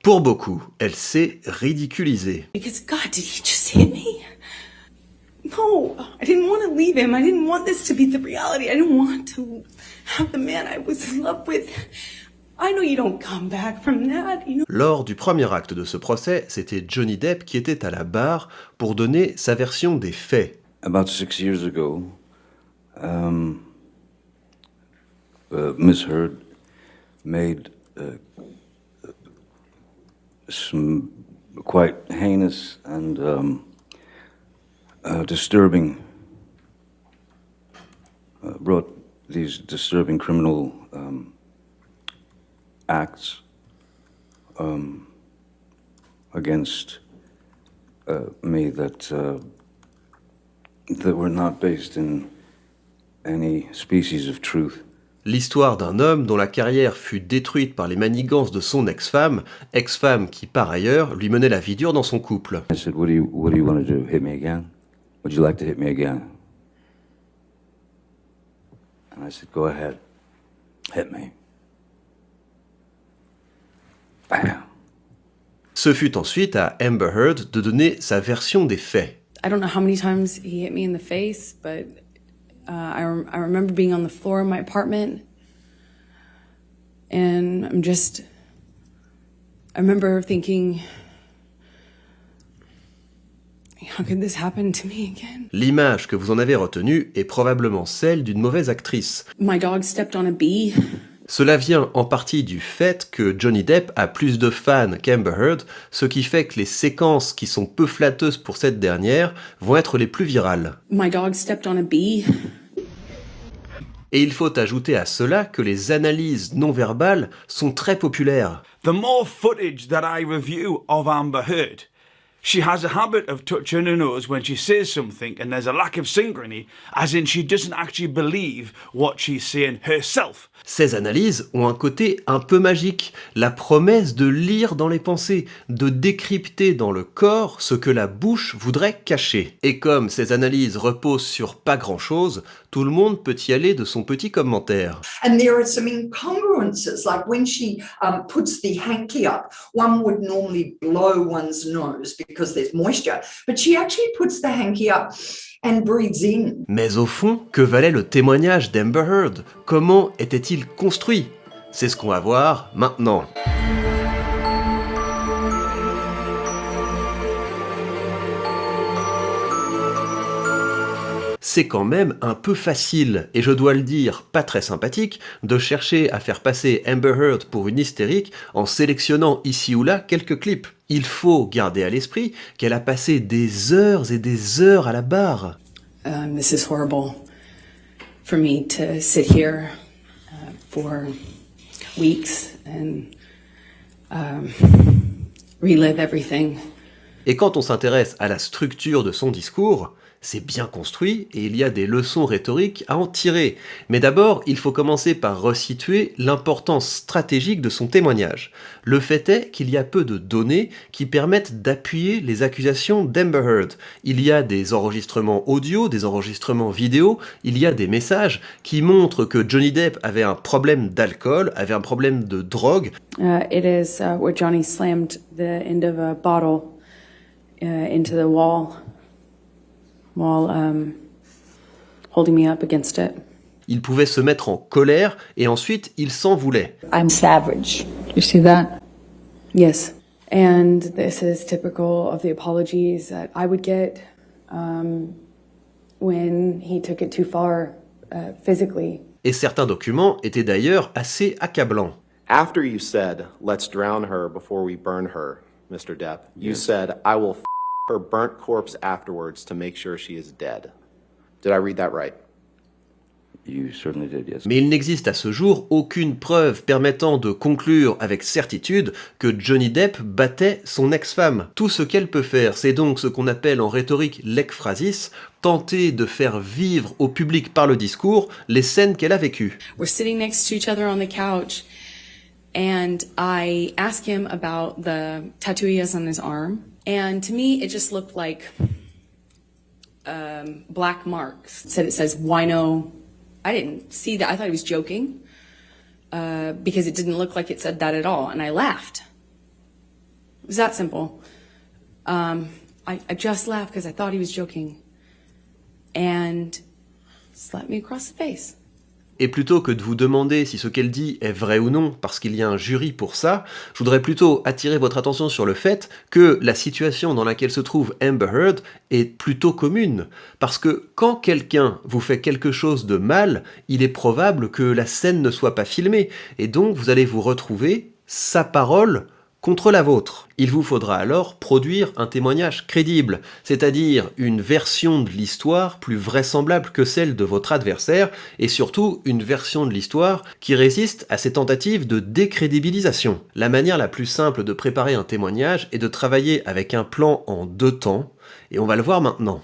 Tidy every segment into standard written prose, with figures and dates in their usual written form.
Pour beaucoup, elle s'est ridiculisée. Because God, did he just hit me? No, I didn't want to leave him. I didn't want this to be the reality. I didn't want to have the man I was in love with. I know you don't come back from that, you know. Lors du premier acte de ce procès, c'était Johnny Depp qui était à la barre pour donner sa version des faits. About 6 years ago, Miss Heard made some quite heinous and disturbing, brought these disturbing criminal acts against me that were not based in any species of truth. L'histoire d'un homme dont la carrière fut détruite par les manigances de son ex-femme qui par ailleurs lui menait la vie dure dans son couple. I said, what do you want to do? Hit me again? Would you like to hit me again? And I said, go ahead, hit me. Bam. Ce fut ensuite à Amber Heard de donner sa version des faits. I don't know how many times he hit me in the face, but I remember being on the floor of my apartment, and I remember thinking, how could this happen to me again? L'image que vous en avez retenue est probablement celle d'une mauvaise actrice. My dog stepped on a bee. Cela vient en partie du fait que Johnny Depp a plus de fans qu'Amber Heard, ce qui fait que les séquences qui sont peu flatteuses pour cette dernière vont être les plus virales. My dog stepped on a bee. Et il faut ajouter à cela que les analyses non verbales sont très populaires. The more footage that I review of Amber Heard, she has a habit of touching her nose when she says something and there's a lack of synchrony, as in she doesn't actually believe what she's saying herself. Ces analyses ont un côté un peu magique, la promesse de lire dans les pensées, de décrypter dans le corps ce que la bouche voudrait cacher. Et comme ces analyses reposent sur pas grand-chose, tout le monde peut y aller de son petit commentaire. And there are some incongruences, like when she puts the hanky up, one would normally blow one's nose because there's moisture, but she actually puts the hanky up and breathes in. Mais au fond, que valait le témoignage d'Amber Heard? Comment était-il construit? C'est ce qu'on va voir maintenant. C'est quand même un peu facile, et je dois le dire, pas très sympathique, de chercher à faire passer Amber Heard pour une hystérique en sélectionnant ici ou là quelques clips. Il faut garder à l'esprit qu'elle a passé des heures et des heures à la barre. This is horrible for me to sit here for weeks and relive everything. Et quand on s'intéresse à la structure de son discours, c'est bien construit et il y a des leçons rhétoriques à en tirer. Mais d'abord, il faut commencer par resituer l'importance stratégique de son témoignage. Le fait est qu'il y a peu de données qui permettent d'appuyer les accusations d'Amber Heard. Il y a des enregistrements audio, des enregistrements vidéo, il y a des messages qui montrent que Johnny Depp avait un problème d'alcool, avait un problème de drogue. It is where Johnny slammed the end of a bottle into the wall while holding me up against it. Il pouvait se mettre en colère et ensuite il s'en voulait. I'm savage. You see that? Yes. And this is typical of the apologies that I would get when he took it too far physically. Et certains documents étaient d'ailleurs assez accablants. After you said, let's drown her before we burn her, Mr. Depp, you said, I will her burnt corpse afterwards to make sure she is dead. Did I read that right? You certainly did, yes. Mais il n'existe à ce jour aucune preuve permettant de conclure avec certitude que Johnny Depp battait son ex-femme. Tout ce qu'elle peut faire, c'est donc ce qu'on appelle en rhétorique l'ekphrasis, tenter de faire vivre au public par le discours les scènes qu'elle a vécues. We're sitting next to each other on the couch, and I ask him about the tattoo he has on his arm, and to me it just looked like black marks. It says wino. I didn't see that. I thought he was joking because it didn't look like it said that at all, and I laughed. It was that simple. I just laughed because I thought he was joking. And slapped me across the face. Et plutôt que de vous demander si ce qu'elle dit est vrai ou non, parce qu'il y a un jury pour ça, je voudrais plutôt attirer votre attention sur le fait que la situation dans laquelle se trouve Amber Heard est plutôt commune. Parce que quand quelqu'un vous fait quelque chose de mal, il est probable que la scène ne soit pas filmée, et donc vous allez vous retrouver sa parole contre la vôtre. Il vous faudra alors produire un témoignage crédible, c'est-à-dire une version de l'histoire plus vraisemblable que celle de votre adversaire, et surtout une version de l'histoire qui résiste à ces tentatives de décrédibilisation. La manière la plus simple de préparer un témoignage est de travailler avec un plan en 2 temps, et on va le voir maintenant.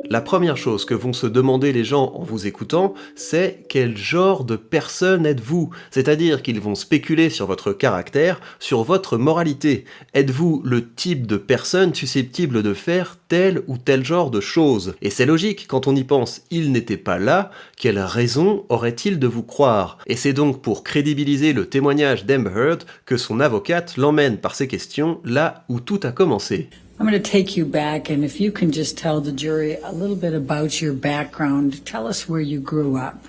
La première chose que vont se demander les gens en vous écoutant, c'est quel genre de personne êtes-vous ? C'est-à-dire qu'ils vont spéculer sur votre caractère, sur votre moralité. Êtes-vous le type de personne susceptible de faire tel ou tel genre de choses ? Et c'est logique, quand on y pense, il n'était pas là, quelle raison aurait-il de vous croire ? Et c'est donc pour crédibiliser le témoignage d'Amber Heard que son avocate l'emmène par ses questions là où tout a commencé. I'm going to take you back, and if you can just tell the jury a little bit about your background. Tell us where you grew up.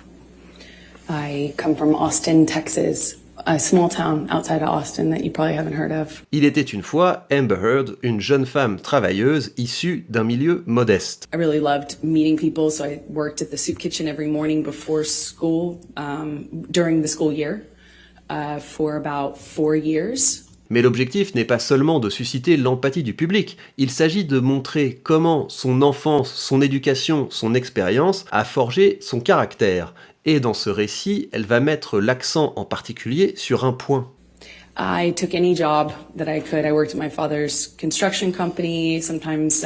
I come from Austin, Texas, a small town outside of Austin that you probably haven't heard of. Il était une fois Amber Heard, une jeune femme travailleuse issue d'un milieu modeste. I really loved meeting people, so I worked at the soup kitchen every morning before school, during the school year, for about 4 years. Mais l'objectif n'est pas seulement de susciter l'empathie du public, il s'agit de montrer comment son enfance, son éducation, son expérience a forgé son caractère. Et dans ce récit, elle va mettre l'accent en particulier sur un point. I took any job that I could. I worked at my father's construction company, sometimes,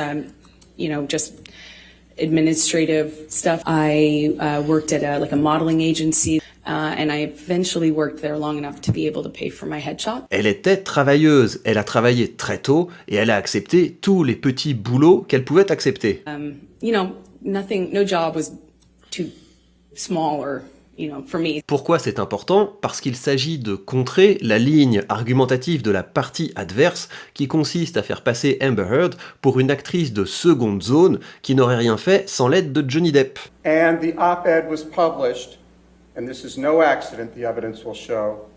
just administrative stuff. I worked at a modeling agency. And I eventually worked there long enough to be able to pay for my headshot. Elle était travailleuse, elle a travaillé très tôt et elle a accepté tous les petits boulots qu'elle pouvait accepter. No job was too small or, for me. Pourquoi c'est important ? Parce qu'il s'agit de contrer la ligne argumentative de la partie adverse qui consiste à faire passer Amber Heard pour une actrice de seconde zone qui n'aurait rien fait sans l'aide de Johnny Depp. And the op-ed was published, and this is no accident, the evidence will show,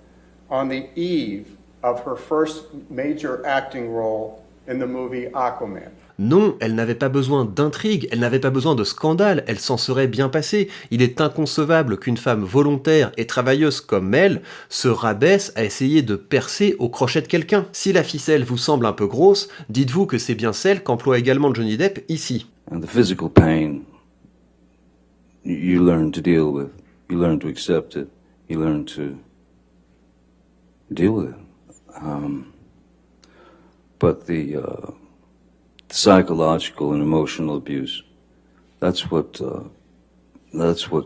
on the eve of her first major acting role in the movie Aquaman. Non, elle n'avait pas besoin d'intrigue, elle n'avait pas besoin de scandale, elle s'en serait bien passée. Il est inconcevable qu'une femme volontaire et travailleuse comme elle se rabaisse à essayer de percer au crochet de quelqu'un. Si la ficelle vous semble un peu grosse, dites-vous que c'est bien celle qu'emploie également Johnny Depp ici. And the physical pain, you learn to deal with. You learn to accept it. You learn to deal with it. But the psychological and emotional abuse, that's what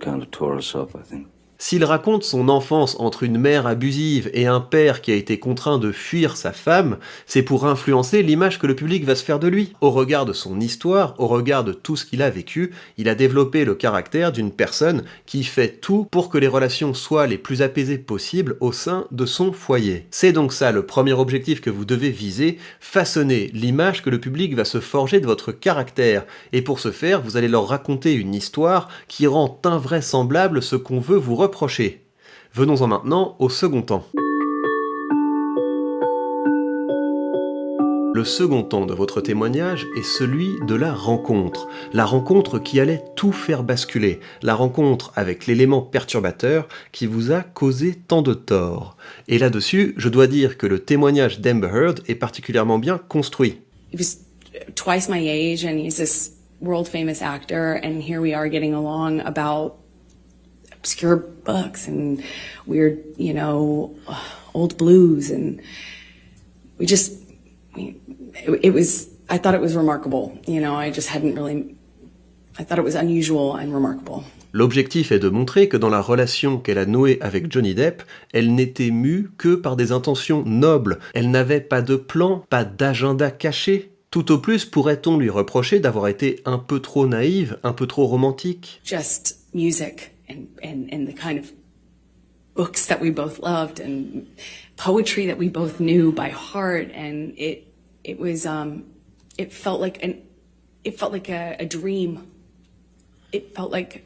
kind of tore us up, I think. S'il raconte son enfance entre une mère abusive et un père qui a été contraint de fuir sa femme, c'est pour influencer l'image que le public va se faire de lui. Au regard de son histoire, au regard de tout ce qu'il a vécu, il a développé le caractère d'une personne qui fait tout pour que les relations soient les plus apaisées possibles au sein de son foyer. C'est donc ça le premier objectif que vous devez viser, façonner l'image que le public va se forger de votre caractère. Et pour ce faire, vous allez leur raconter une histoire qui rend invraisemblable ce qu'on veut vous reprocher. Venons-en maintenant au second temps. Le second temps de votre témoignage est celui de la rencontre qui allait tout faire basculer, la rencontre avec l'élément perturbateur qui vous a causé tant de tort. Et là-dessus, je dois dire que le témoignage d'Amber Heard est particulièrement bien construit. He was twice my age and he's this world famous actor, and here we are getting along about obscure books and weird, old blues, and I thought it was remarkable. I thought it was unusual and remarkable. L'objectif est de montrer que dans la relation qu'elle a nouée avec Johnny Depp, elle n'était mue que par des intentions nobles. Elle n'avait pas de plan, pas d'agenda caché. Tout au plus pourrait-on lui reprocher d'avoir été un peu trop naïve, un peu trop romantique. Just music and the kind of books that we both loved and poetry that we both knew by heart, and it felt like a dream. It felt like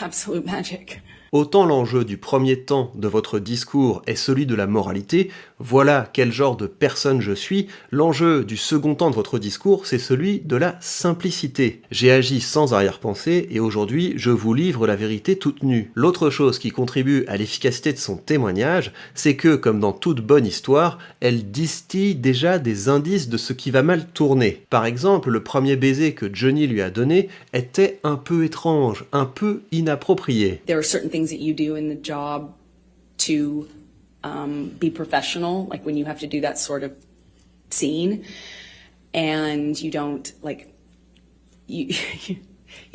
absolute magic. Autant l'enjeu du premier temps de votre discours est celui de la moralité, voilà quel genre de personne je suis, l'enjeu du second temps de votre discours, c'est celui de la simplicité. J'ai agi sans arrière-pensée et aujourd'hui, je vous livre la vérité toute nue. L'autre chose qui contribue à l'efficacité de son témoignage, c'est que, comme dans toute bonne histoire, elle distille déjà des indices de ce qui va mal tourner. Par exemple, le premier baiser que Johnny lui a donné était un peu étrange, un peu inapproprié. There are certain things that you do in the job to be professional, like when you have to do that sort of scene, and you don't you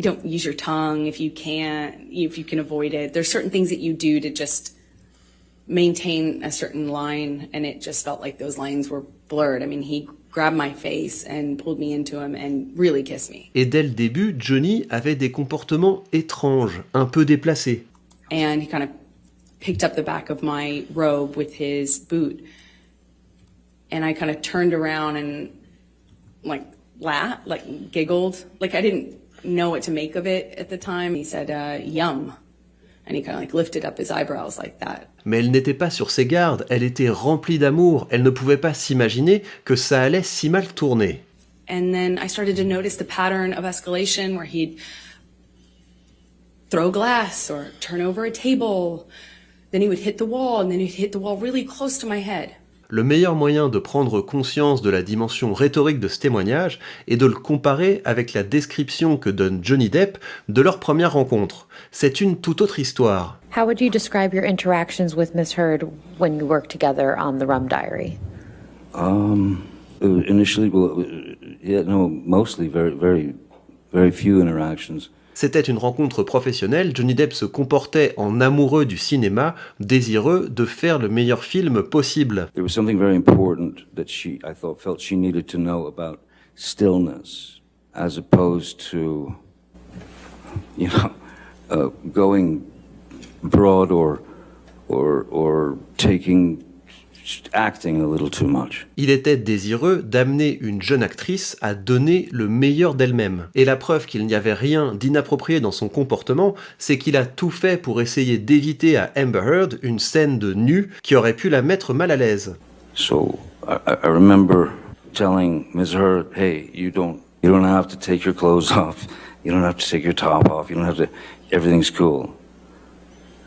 don't use your tongue if you can avoid it. There's certain things that you do to just maintain a certain line, and it just felt like those lines were blurred. I mean, he grabbed my face and pulled me into him and really kissed me. Et dès le début, Johnny avait des comportements étranges, un peu déplacés. And he kind of picked up the back of my robe with his boot. And I kind of turned around and laughed, giggled. Like I didn't know what to make of it at the time. He said, yum. And he kind of lifted up his eyebrows like that. Mais elle n'était pas sur ses gardes, elle était remplie d'amour, elle ne pouvait pas s'imaginer que ça allait si mal tourner. And then I started to notice the pattern of escalation where he'd throw glass or turn over a table. Then he would hit the wall, and then he'd hit the wall really close to my head. Le meilleur moyen de prendre conscience de la dimension rhétorique de ce témoignage est de le comparer avec la description que donne Johnny Depp de leur première rencontre. C'est une toute autre histoire. How would you describe your interactions with Miss Heard when you worked together on The Rum Diary? Initially, mostly very few interactions. C'était une rencontre professionnelle, Johnny Depp se comportait en amoureux du cinéma, désireux de faire le meilleur film possible. There was something very important that felt she needed to know about stillness, as opposed to, going broad or acting a little too much. Il était désireux d'amener une jeune actrice à donner le meilleur d'elle-même. Et la preuve qu'il n'y avait rien d'inapproprié dans son comportement, c'est qu'il a tout fait pour essayer d'éviter à Amber Heard une scène de nu qui aurait pu la mettre mal à l'aise. So I remember telling Ms. Heard, hey, you don't have to take your clothes off. You don't have to take your top off. You don't have to, everything's cool.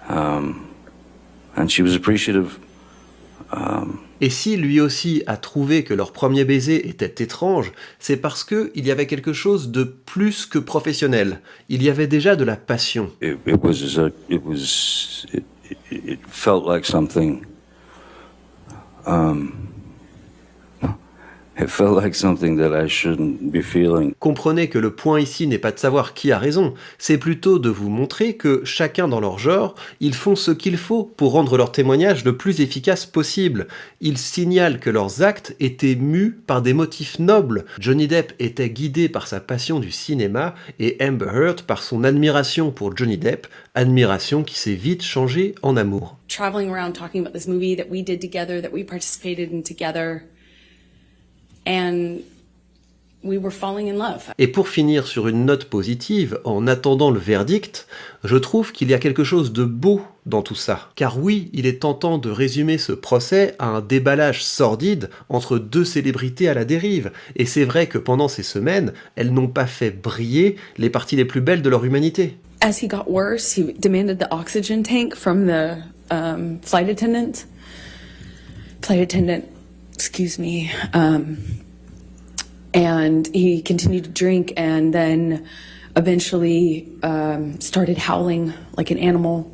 And she was appreciative. Et si lui aussi a trouvé que leur premier baiser était étrange, c'est parce qu'il y avait quelque chose de plus que professionnel. Il y avait déjà de la passion. It felt like something. It felt like something that I shouldn't be feeling. Comprenez que le point ici n'est pas de savoir qui a raison, c'est plutôt de vous montrer que chacun dans leur genre, ils font ce qu'il faut pour rendre leur témoignage le plus efficace possible. Ils signalent que leurs actes étaient mus par des motifs nobles. Johnny Depp était guidé par sa passion du cinéma et Amber Heard par son admiration pour Johnny Depp, admiration qui s'est vite changée en amour. Traveling around talking about this movie that we did together, that we participated in together. And we were falling in love. Et pour finir sur une note positive, en attendant le verdict, je trouve qu'il y a quelque chose de beau dans tout ça. Car oui, il est tentant de résumer ce procès à un déballage sordide entre deux célébrités à la dérive. Et c'est vrai que pendant ces semaines, elles n'ont pas fait briller les parties les plus belles de leur humanité. As he got worse, he demanded the oxygen tank from the flight attendant. Excuse me. And he continued to drink and then eventually started howling like an animal.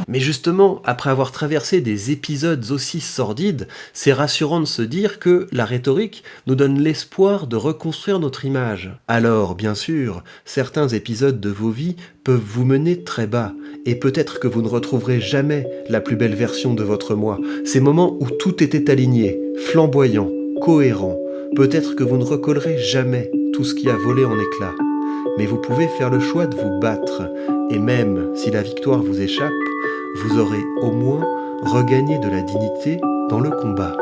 Mais justement, après avoir traversé des épisodes aussi sordides, c'est rassurant de se dire que la rhétorique nous donne l'espoir de reconstruire notre image. Alors, bien sûr, certains épisodes de vos vies peuvent vous mener très bas, et peut-être que vous ne retrouverez jamais la plus belle version de votre moi. Ces moments où tout était aligné, flamboyant, cohérent. Peut-être que vous ne recollerez jamais tout ce qui a volé en éclats. mais vous pouvez faire le choix de vous battre, et même si la victoire vous échappe, vous aurez au moins regagné de la dignité dans le combat.